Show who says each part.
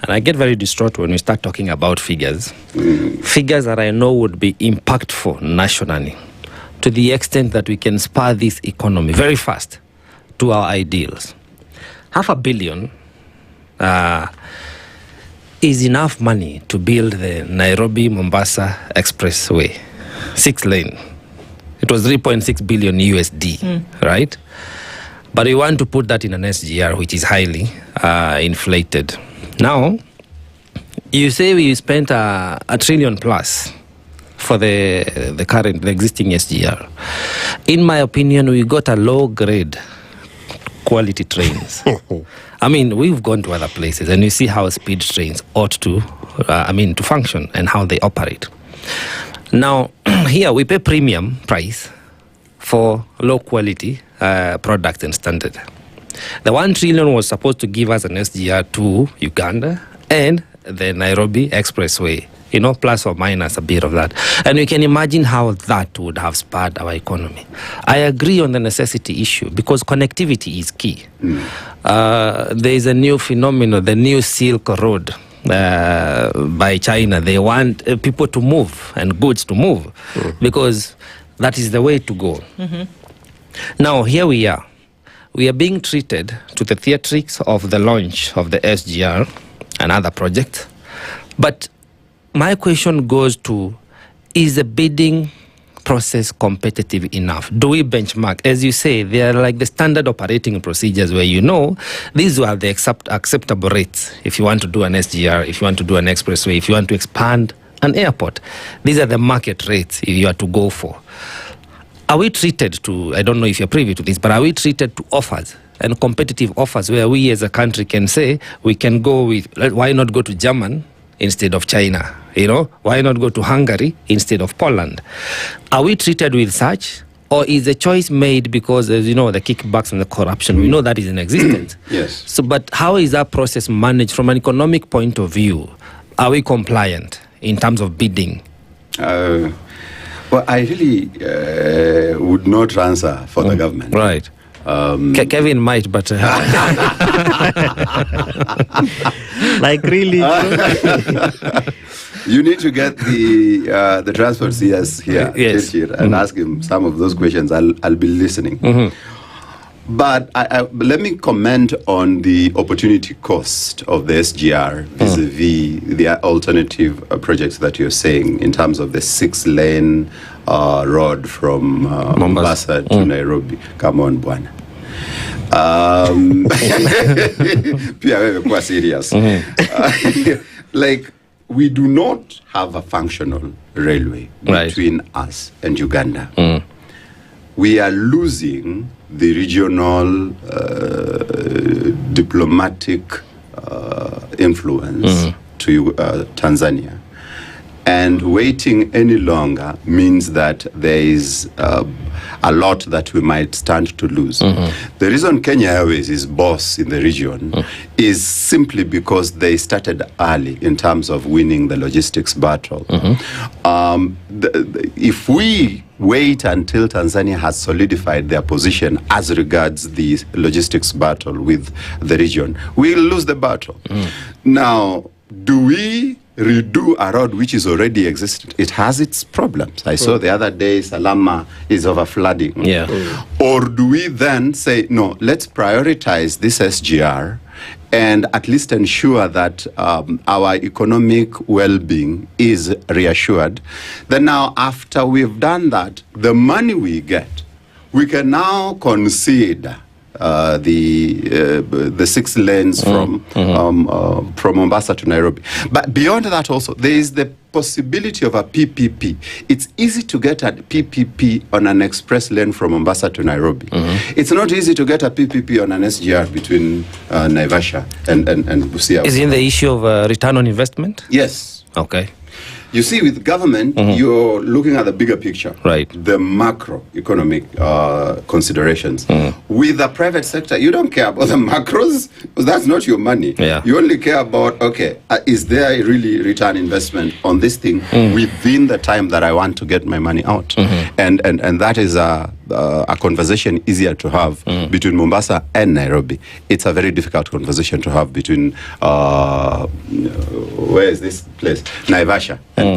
Speaker 1: And I get very distraught when we start talking about figures. Figures that I know would be impactful nationally, to the extent that we can spur this economy very fast to our ideals. $500 million is enough money to build the Nairobi-Mombasa Expressway, 6-lane. It was 3.6 billion USD, right? But we want to put that in an SGR, which is highly inflated. Now, you say we spent a trillion plus for the existing SGR. In my opinion, we got a low-grade quality trains. I mean, we've gone to other places and you see how speed trains ought to, to function and how they operate. Now, here we pay premium price for low quality products and standard. The 1 trillion was supposed to give us an SGR to Uganda and the Nairobi Expressway, plus or minus a bit of that. And we can imagine how that would have spurred our economy. I agree on the necessity issue because connectivity is key. There is a new phenomenon, the new Silk Road by China. They want people to move and goods to move because that is the way to go. Now, here we are. We are being treated to the theatrics of the launch of the SGR and other projects. But my question goes to, is the bidding process competitive enough? Do we benchmark? As you say, they are like the standard operating procedures where these are the acceptable rates. If you want to do an SGR, if you want to do an expressway, if you want to expand an airport, these are the market rates if you are to go for. Are we treated to, I don't know if you're privy to this, but are we treated to offers and competitive offers where we as a country can say, we can go with, why not go to Germany instead of China? Why not go to Hungary instead of Poland? Are we treated with such? Or is the choice made because, as you know, the kickbacks and the corruption, we know that is in existence.
Speaker 2: Yes.
Speaker 1: So, but how is that process managed from an economic point of view? Are we compliant in terms of bidding?
Speaker 2: Well, I really would not answer for the government.
Speaker 1: Right. Kevin might, but like really.
Speaker 2: You need to get the transport CS here,
Speaker 1: yes.
Speaker 2: and ask him some of those questions. I'll be listening. But let me comment on the opportunity cost of the SGR vis-a-vis the alternative projects that you're saying in terms of the 6-lane road from Mombasa to Nairobi. Come on, Bwana. Pia wewe kuwa serious. Like, we do not have a functional railway between us and Uganda. We are losing the regional diplomatic influence to Tanzania. And waiting any longer means that there is a lot that we might stand to lose. The reason Kenya Airways is boss in the region is simply because they started early in terms of winning the logistics battle. If we wait until Tanzania has solidified their position as regards the logistics battle with the region, we'll lose the battle. Now, do we redo a road which is already existent? It has its problems. I saw the other day Salama is over flooding. Or do we then say, no, let's prioritize this SGR and at least ensure that our economic well-being is reassured? Then now, after we've done that, the money we get, we can now concede the 6 lanes from Mombasa to Nairobi. But beyond that also, there is the possibility of a PPP. It's easy to get a PPP on an express lane from Mombasa to Nairobi. It's not easy to get a PPP on an SGR between Naivasha and Busia.
Speaker 1: Is it the issue of return on investment?
Speaker 2: Yes.
Speaker 1: Okay.
Speaker 2: You see, with government, you're looking at the bigger picture,
Speaker 1: right? The
Speaker 2: macroeconomic considerations. With the private sector, you don't care about the macros. That's not your money. You only care about, okay, is there really return investment on this thing within the time that I want to get my money out? And that is a conversation easier to have between Mombasa and Nairobi. It's a very difficult conversation to have between where is this place? Naivasha.